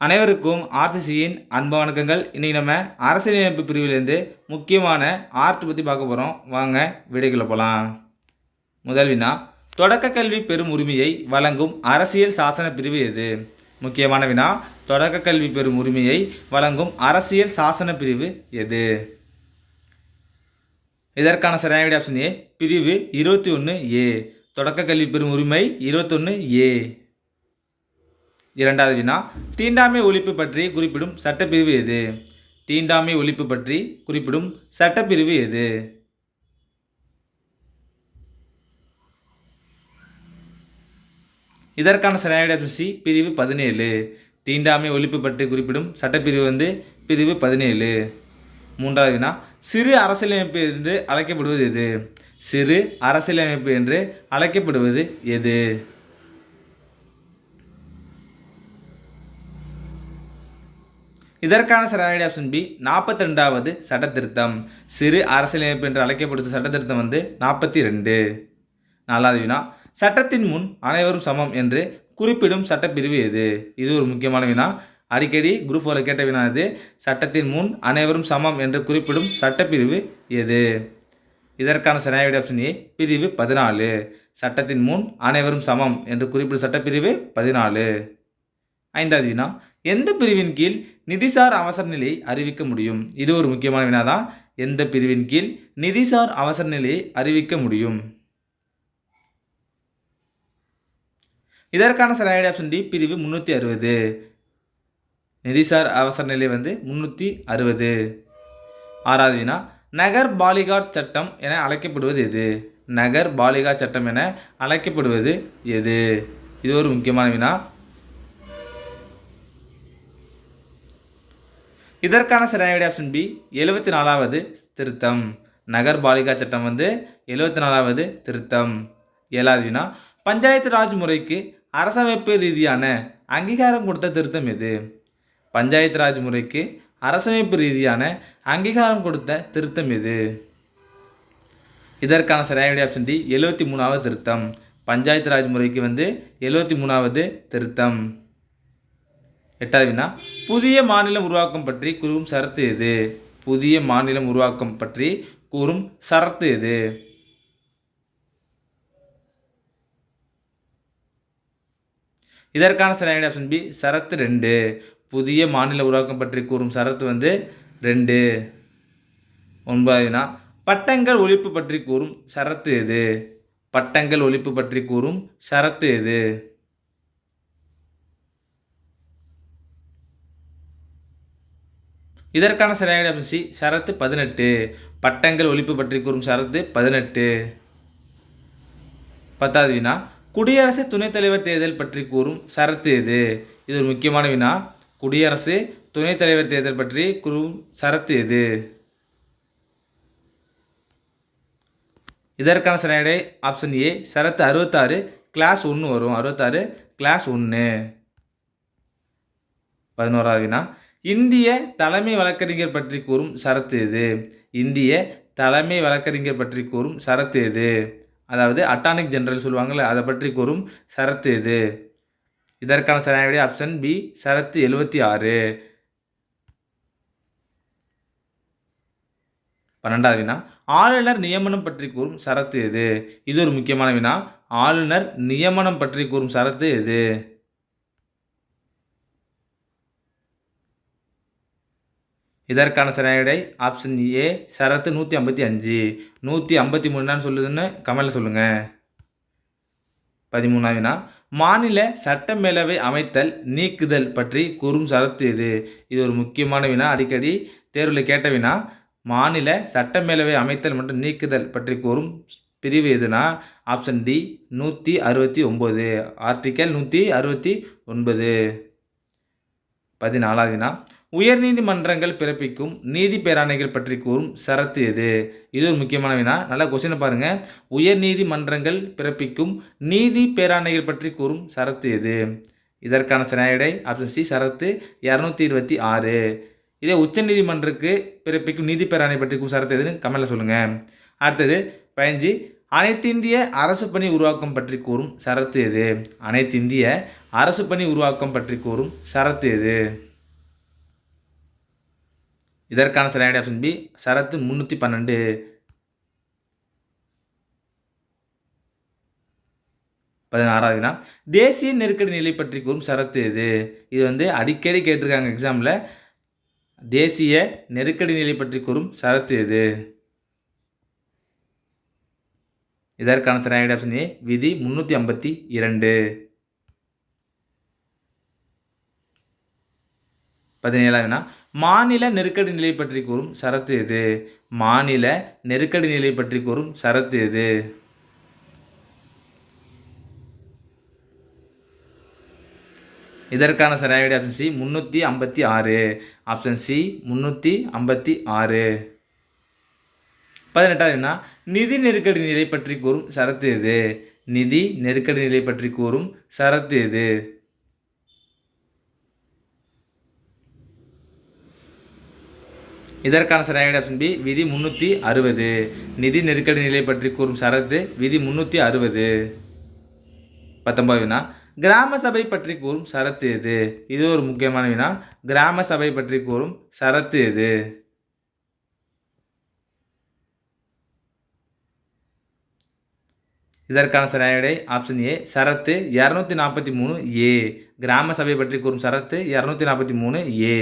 அனைவருக்கும் ஆர்சிசியின் அன்பு வணக்கங்கள். இன்றைக்கி நம்ம அரசியலமைப்பு பிரிவிலேருந்து முக்கியமான ஆர்ட் பற்றி பார்க்க போகிறோம். வாங்க வீடியோக்குள்ள போகலாம். முதல் வினா, தொடக்க கல்வி பெறும் உரிமையை வழங்கும் அரசியல் சாசன பிரிவு எது? முக்கியமான வினா, தொடக்க கல்வி பெறும் உரிமையை வழங்கும் அரசியல் சாசன பிரிவு எது? இதற்கான சரியான ஆப்ஷன் ஏ, பிரிவு 21A. தொடக்க கல்வி பெறும் உரிமை 21A. இரண்டாவது வினா, தீண்டாமை ஒழிப்பு பற்றி குறிப்பிடும் சட்டப்பிரிவு எது? தீண்டாமை ஒழிப்பு பற்றி குறிப்பிடும் சட்டப்பிரிவு எது? இதற்கான சரியான ஆப்ஷன் சி, பிரிவு 17. தீண்டாமை ஒழிப்பு பற்றி குறிப்பிடும் சட்டப்பிரிவு பிரிவு 17. மூன்றாவது வினா, சிறு அரசியலமைப்பு என்று அழைக்கப்படுவது எது? சிறு அரசியலமைப்பு என்று அழைக்கப்படுவது எது? இதற்கான சரியான ஆப்ஷன் பி, 42வது சட்ட திருத்தம். சிறு அரசியலமைப்பு என்று அழைக்கப்படுவது சட்ட திருத்தம் 42. நாலாவது வினா, சட்டத்தின் முன் அனைவரும் சமம் என்று குறிப்பிடும் சட்டப்பிரிவு எது? இது ஒரு முக்கியமான வினா. அடிக்கடி குரூப் 4 கேட்ட வினா இது. சட்டத்தின் முன் அனைவரும் சமம் என்று குறிப்பிடும் சட்டப்பிரிவு எது? இதற்கான சரியான ஆப்ஷன் ஏ, பிரிவு 14. சட்டத்தின் முன் அனைவரும் சமம் என்று குறிப்பிடும் சட்டப்பிரிவு 14. ஐந்தாவது வினா, எந்த பிரிவின் கீழ் நிதிசார் அவசர நிலையை அறிவிக்க முடியும்? இது ஒரு முக்கியமான வினா தான். எந்த பிரிவின் கீழ் நிதிசார் அவசர நிலையை அறிவிக்க முடியும்? இதற்கான சரியான ஆப்ஷன் டி, பிரிவு 360. நிதிசார் அவசர நிலை 360. ஆறாவது வினா, நகர் பாலிகார் சட்டம் என அழைக்கப்படுவது எது? நகர் பாலிகார் சட்டம் என அழைக்கப்படுவது எது? இது ஒரு முக்கியமான வினா. இதற்கான சரியான ஆப்ஷன் பி, 74வது திருத்தம். நகர் பாலிகா சட்டம் 74வது திருத்தம். ஏழாவது வினா, பஞ்சாயத்து ராஜ் முறைக்கு அரசமைப்பு ரீதியான அங்கீகாரம் கொடுத்த திருத்தம் எது? பஞ்சாயத்து ராஜ் முறைக்கு அரசமைப்பு ரீதியான அங்கீகாரம் கொடுத்த திருத்தம் எது? இதற்கான சரியான ஆப்ஷன் டி, 73வது திருத்தம். பஞ்சாயத்து ராஜ் முறைக்கு 73வது திருத்தம். எட்டாவது வினா, புதிய மாநிலம் உருவாக்கம் பற்றி கூறும் சரத்து எது? புதிய மாநிலம் உருவாக்கம் பற்றி கூறும் சரத்து எது? இதற்கான சரியான ஆப்ஷன் பி, சரத்து 2. புதிய மாநில உருவாக்கம் பற்றி கூறும் சரத்து 2. ஒன்பதாவது வினா, பட்டங்கள் ஒழிப்பு பற்றி கூறும் சரத்து எது? பட்டங்கள் ஒழிப்பு பற்றி கூறும் சரத்து எது? இதற்கான சரியான ஆப்ஷன் சி, சரத்து 18. பட்டங்கள் ஒழிப்பு பற்றி கூறும் சரத்து 18. பத்தாவது வினா, குடியரசு துணைத் தலைவர் தேர்தல் பற்றி கூறும் சரத்து எது? இது ஒரு முக்கியமான வினா. குடியரசு துணைத் தலைவர் தேர்தல் பற்றி கூறும் சரத்து எது? இதற்கான சரியான ஆப்ஷன் ஏ, சரத்து 66 கிளாஸ் 1 வரும். 66 கிளாஸ் 1. 11வது வினா, இந்திய தலைமை வழக்கறிஞர் பற்றி கூறும் சரத்து எது? இந்திய தலைமை வழக்கறிஞர் பற்றி கூறும் சரத்து எது? அதாவது அட்டார்னி ஜெனரல் சொல்லுவாங்கள்ல, அதை பற்றி கூறும் சரத்து எது? இதற்கான சரியான ஆப்ஷன் பி, சரத்து 76. 12வது வினா, ஆளுநர் நியமனம் பற்றி கூறும் சரத்து எது? இது ஒரு முக்கியமான வினா. ஆளுநர் நியமனம் பற்றி கூறும் சரத்து எது? இதற்கான சரியான ஆப்ஷன் ஏ, சரத்து 155. 153 சொல்லுதுன்னு கமெண்ட்ல சொல்லுங்க. 13வது வினா, மாநில சட்டமேலவை அமைத்தல் நீக்குதல் பற்றி கூறும் சரத்து எது? இது ஒரு முக்கியமான வினா. அடிக்கடி தேர்வில் கேட்ட வினா. மாநில சட்டமேலவை அமைத்தல் மற்றும் நீக்குதல் பற்றி கூறும் பிரிவு எதுனா ஆப்ஷன் டி, 169. ஆர்டிக்கல் 169. 14வது வினா, உயர்நீதிமன்றங்கள் பிறப்பிக்கும் நீதி பேராணைகள் பற்றி கூறும் சரத்து எது? இது ஒரு முக்கியமான வினா. நல்லா கொஸ்டினை பாருங்க. உயர்நீதிமன்றங்கள் பிறப்பிக்கும் நீதி பேராணைகள் பற்றி கூறும் சரத்து எது? இதற்கான சரியான ஆப்ஷன் சி, சரத்து 226. இதே உச்சநீதிமன்றக்கு பிறப்பிக்கும் நீதி பேராணை பற்றி கூறும் சரத்து எதுன்னு கமெண்ட்ல சொல்லுங்க. அடுத்தது 15, அனைத்திந்திய அரசு பணி உருவாக்கம் பற்றி கூறும் சரத்து எது? அனைத்திந்திய அரசு பணி உருவாக்கம் பற்றி கூறும் சரத்து எது? இதற்கான சரியான ஆப்ஷன் பி சரத்து 312. 16வது வினா தேசிய நெருக்கடி நிலை பற்றி கூறும் சரத்து எது? இது அடிக்கடி கேட்டிருக்காங்க எக்ஸாமில். தேசிய நெருக்கடி நிலை பற்றி கூறும் சரத்து எது? இதற்கான சரியான ஆப்ஷன் ஏ விதி 352. 17வது வினா மாநில நெருக்கடி நிலை பற்றி கூறும் சரத்து எது? மாநில நெருக்கடி நிலை பற்றி கூறும் சரத்து எது? இதற்கான சரியான ஆப்ஷன் சி 356. Option C 356. 18வது வினா நிதி நெருக்கடி நிலை பற்றி கூறும் சரத்து எது? நிதி நெருக்கடி நிலை பற்றி கூறும் சரத்து எது? இதற்கான சரியான ஆப்ஷன் பி விதி 360. நிதி நெருக்கடி நிலை பற்றி கூறும் சரத்து விதி 360. 19வது வினா கிராம சபை பற்றி கூறும் சரத்து எது? இது ஒரு முக்கியமான வினா. கிராம சபை பற்றி கூறும் சரத்து எது? இதற்கான சரியான விடை ஆப்ஷன் ஏ சரத்து 243 ஏ. கிராம சபை பற்றி கூறும் சரத்து 243 ஏ.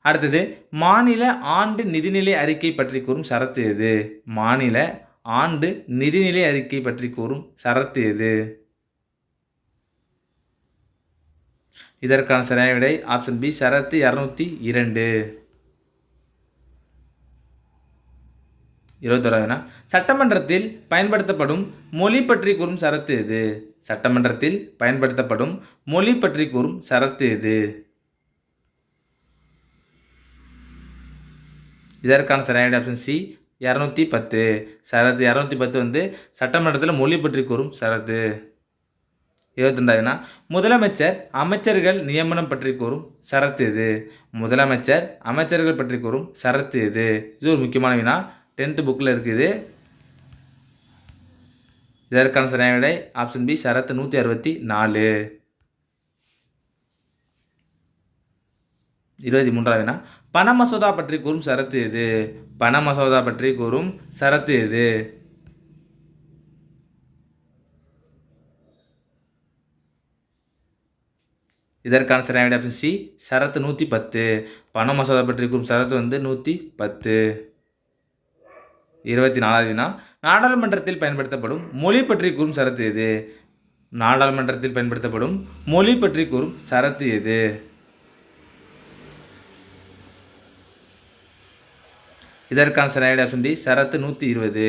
அடுத்தது மாநில ஆண்டு நிதிநிலை அறிக்கை பற்றி கூறும் சரத்து எது? மாநில ஆண்டு நிதிநிலை அறிக்கை பற்றி கூறும் சரத்து எது? இதற்கான சரியான விடை ஆப்ஷன் பி சரத்து 202. 21வது வினா சட்டமன்றத்தில் பயன்படுத்தப்படும் மொழி பற்றி கூறும் சரத்து எது? சட்டமன்றத்தில் பயன்படுத்தப்படும் மொழி பற்றி கூறும் சரத்து எது? இதற்கான சரியான ஆப்ஷன் சி 210. சரத்து 210 சட்டமன்றத்தில் மொழி பற்றி கூறும் சரத்து. 22வது வினா முதலமைச்சர் அமைச்சர்கள் நியமனம் பற்றி கூறும் சரத்து எது? முதலமைச்சர் அமைச்சர்கள் பற்றி கூறும் சரத்து எது? இது ஒரு முக்கியமான வினா. 10th புக்கில் இருக்குது. இதற்கான சரியான விடை ஆப்ஷன் பி சரத்து 164. 23வது வினா பண மசோதா பற்றி கூறும் சரத்து எது? பண மசோதா பற்றி கூறும் சரத்து எது? இதற்கான சரியான விடை ஆப்ஷன் சி சரத்து 110. பண மசோதா பற்றி கூறும் சரத்து 110. 24வது வினா நாடாளுமன்றத்தில் பயன்படுத்தப்படும் மொழி பற்றி கூறும் சரத்து எது? நாடாளுமன்றத்தில் பயன்படுத்தப்படும் மொழி பற்றி கூறும் சரத்து எது? இதற்கான சரியான ஆப்ஷன் டி சரத்து 120.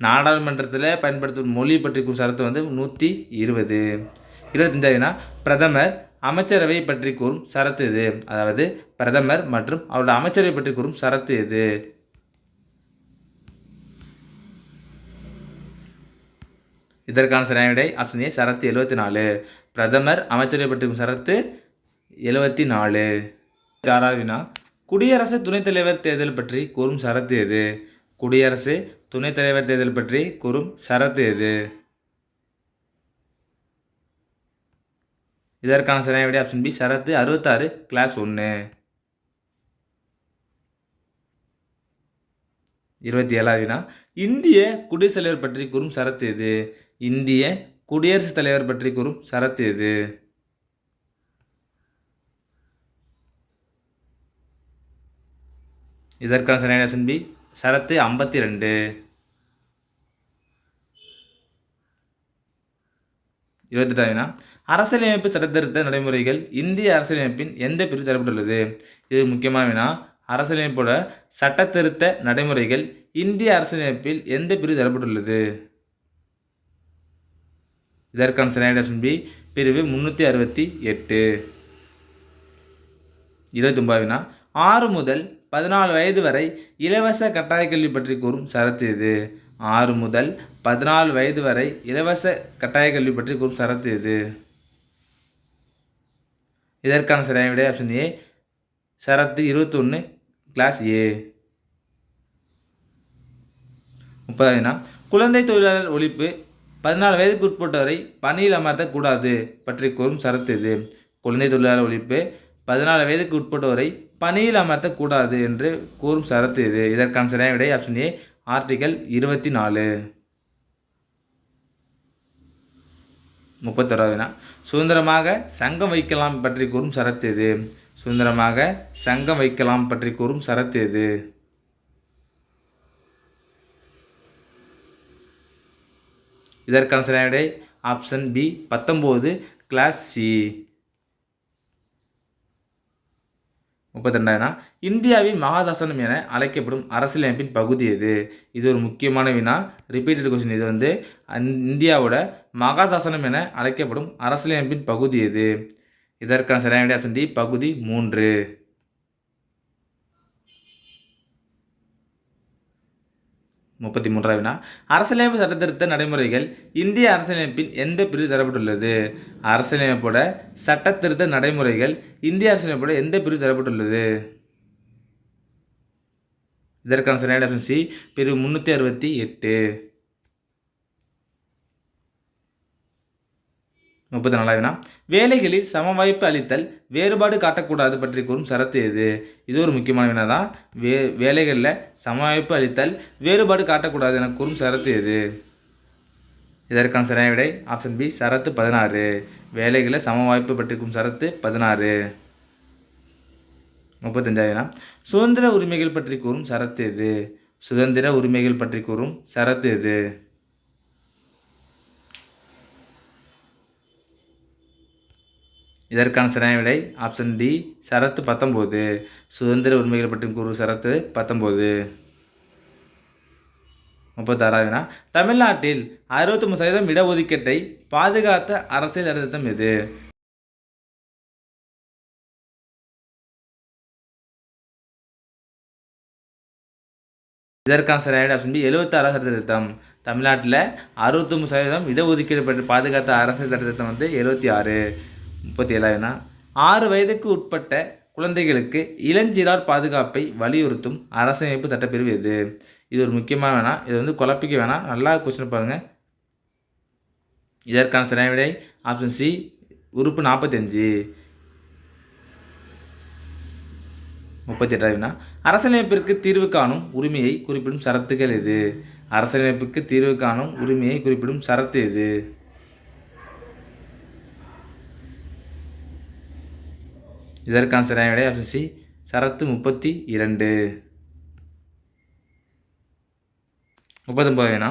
நாடாளுமன்றத்தில் பயன்படுத்தும் மொழி பற்றி கூறும் சரத்து 120. 25வது வினா பிரதமர் அமைச்சரவை பற்றி கூறும் சரத்து எது? அதாவது பிரதமர் மற்றும் அவருடைய அமைச்சரவை பற்றி கூறும் சரத்து எது? இதற்கான சரியான விடை ஆப்ஷன் ஏ சரத்து 74. பிரதமர் அமைச்சரவை பற்றி கூறும் சரத்து 74. 6வது வினா குடியரசு துணைத் தலைவர் தேர்தல் பற்றி கூறும் சரத்து எது? குடியரசு துணைத் தலைவர் தேர்தல் பற்றி கூறும் சரத்து எது? இதற்கான சரியான விடை ஆப்ஷன் பி சரத்து 66 கிளாஸ் 1. 27வது வினா இந்திய குடியரசுத் தலைவர் பற்றி கூறும் சரத்து எது? இந்திய குடியரசுத் தலைவர் பற்றி கூறும் சரத்து எது? இதற்கான சரியான ஆப்ஷன் பி சரத்து 52. 28வது வினா அரசியலமைப்பு சட்டத்திருத்த நடைமுறைகள் இந்திய அரசியலமைப்பின் எந்த பிரிவு தரப்பட்டுள்ளது? இது முக்கியமான வினா. அரசியலமைப்போட சட்டத்திருத்த நடைமுறைகள் இந்திய அரசியலமைப்பில் எந்த பிரிவு தரப்பட்டுள்ளது? இதற்கான சரியான ஆப்ஷன் பி பிரிவு 368. 29வது வினா 6 முதல் 14 வயது வரை இலவச கட்டாய கல்வி பற்றி கூறும் சரத்து எது? 6 முதல் 14 வயது வரை இலவச கட்டாய கல்வி பற்றி கூறும் சரத்து எது? இதற்கான சரியான விடை ஆப்ஷன் ஏ சரத்து 21 கிளாஸ் ஏ. 30வது வினா குழந்தை தொழிலாளர் ஒழிப்பு 14 வயதுக்கு உட்பட்டவரை பணியில் அமர்த்தக்கூடாது பற்றி கூறும் சரத்து இது. குழந்தை தொழிலாளர் ஒழிப்பு. 14 வயதுக்கு உட்பட்டவரை பணியில் அமர்த்தக்கூடாது என்று கூறும் சரத்து இது. இதற்கான சரியான விடை ஆப்ஷன் ஏ, ஆர்டிகல் 24. 31வது வினா, சுதந்திரமாக சங்கம் வைக்கலாம் பற்றி கூறும் சரத்து இது. சுதந்திரமாக சங்கம் வைக்கலாம் பற்றி கூறும் சரத்து இது. இதற்கான சரியான விடை ஆப்ஷன் பி, 19 கிளாஸ் சி. 32வது வினா, இந்தியாவின் மகாசாசனம் என அழைக்கப்படும் அரசியலமைப்பின் பகுதி எது? இது ஒரு முக்கியமான வினா, ரிப்பீட்டட் கொஸ்டின். இது இந்தியாவோட மகாசாசனம் என அழைக்கப்படும் அரசியலமைப்பின் பகுதி எது? இதற்கான சரியான விடை ஆப்ஷன் டி, பகுதி 3. 33வது வினா, அரசியலமைப்பு சட்டத்திருத்த நடைமுறைகள் இந்திய அரசியலமைப்பின் எந்த பிரிவு தரப்பட்டுள்ளது? அரசியலமைப்போட சட்டத்திருத்த நடைமுறைகள் இந்திய அரசியலமைப்போட எந்த பிரிவு தரப்பட்டுள்ளது? இதற்கான சரியான ஆப்ஷன் சி, பிரிவு 368. 34வது வினா, வேலைகளில் சமவாய்ப்பு அளித்தல் வேறுபாடு காட்டக்கூடாது பற்றி கூறும் சரத்து எது? இது ஒரு முக்கியமான வினா தான். வேலைகளில் சமவாய்ப்பு அளித்தல் வேறுபாடு காட்டக்கூடாது என கூறும் சரத்து எது? இதற்கான சரியான விடை ஆப்ஷன் பி, சரத்து 16. வேலைகளில் சமவாய்ப்பு பற்றி கூறும் சரத்து 16. 35வது வினா, சுதந்திர உரிமைகள் பற்றி கூறும் சரத்து எது? சுதந்திர உரிமைகள் பற்றி கூறும் சரத்து எது? இதற்கான சரியான விடை ஆப்ஷன் டி, சரத்து 19. சுதந்திர உரிமைகள் பற்றி கூறும் சரத்து 19. 36வது வினா, தமிழ்நாட்டில் 63% இடஒதுக்கீட்டை பாதுகாத்த அரசியல் சட்டத்திருத்தம் எது? இதற்கான சரியான ஆப்ஷன் பி, 76வது சட்டத்திருத்தம். தமிழ்நாட்டில் 63% இடஒதுக்கீடு பற்றி பாதுகாத்த அரசியல் சட்டத்திருத்தம் 76. 37வது வினா, 6 வயதுக்கு உட்பட்ட குழந்தைகளுக்கு இளஞ்சிறார் பாதுகாப்பை வலியுறுத்தும் அரசியலமைப்பு சட்டப்பிரிவு எது? இது ஒரு முக்கியமான வேணா, இது குழப்பிக்க வேணாம், நல்லா கொஸ்டின் பாருங்க. இதற்கான சரியான விடை ஆப்ஷன் சி, உறுப்பு 45. 38வது வினா, அரசியலமைப்பிற்கு தீர்வு காணும் உரிமையை குறிப்பிடும் சரத்துகள் எது? அரசியலமைப்புக்கு தீர்வு காணும் உரிமையை குறிப்பிடும் சரத்து எது? இதற்கான சரியான விடை ஆப்ஷன் சி, சரத்து 32. 39வது வினா,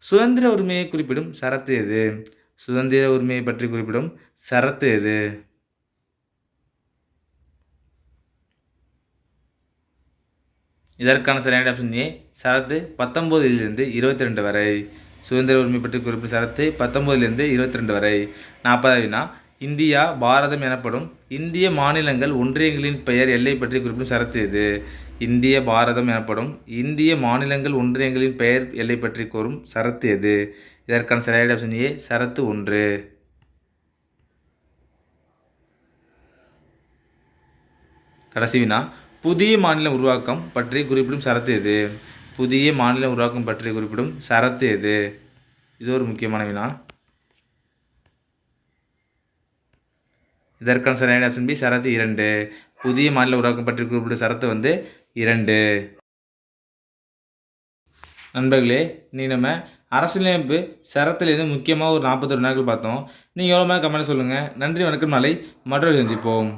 சுதந்திர உரிமையை குறிப்பிடும் சரத்து எது? சுதந்திர உரிமையை பற்றி குறிப்பிடும் சரத்து எது? இதற்கான சரியான ஆப்ஷன் ஏ, சரத்து 19லிருந்து 22 வரை. சுதந்திர உரிமை பற்றி குறிப்பிடும் சரத்து 19லிருந்து 22 வரை. 40வது வினா, இந்தியா பாரதம் எனப்படும் இந்திய மாநிலங்கள் ஒன்றியங்களின் பெயர் எல்லை பற்றி குறிப்பிடும் சரத்து எது? இந்திய பாரதம் எனப்படும் இந்திய மாநிலங்கள் ஒன்றியங்களின் பெயர் எல்லை பற்றி கூறும் சரத்து எது? இதற்கான சரியான ஆப்ஷன் ஏ, சரத்து 1. கடைசி வினா, புதிய மாநில உருவாக்கம் பற்றி குறிப்பிடும் சரத்து எது? புதிய மாநில உருவாக்கம் பற்றி குறிப்பிடும் சரத்து எது? இது ஒரு முக்கியமான வினா. இதற்கான சரியான ஆப்ஷன் பி, சரத்து 2. புதிய மாநில உருவாக்கம் பற்றி குறிப்பிட்ட சரத்து 2. நண்பர்களே, நீ நம்ம அரசியலமைப்பு சரத்துலேருந்து முக்கியமாக ஒரு 41 வினாக்கள் பார்த்தோம். நீங்கள் எவ்வளோ மேலே கமெண்ட் சொல்லுங்கள். நன்றி, வணக்கம். நாளை மற்றொரு சந்திப்போம்.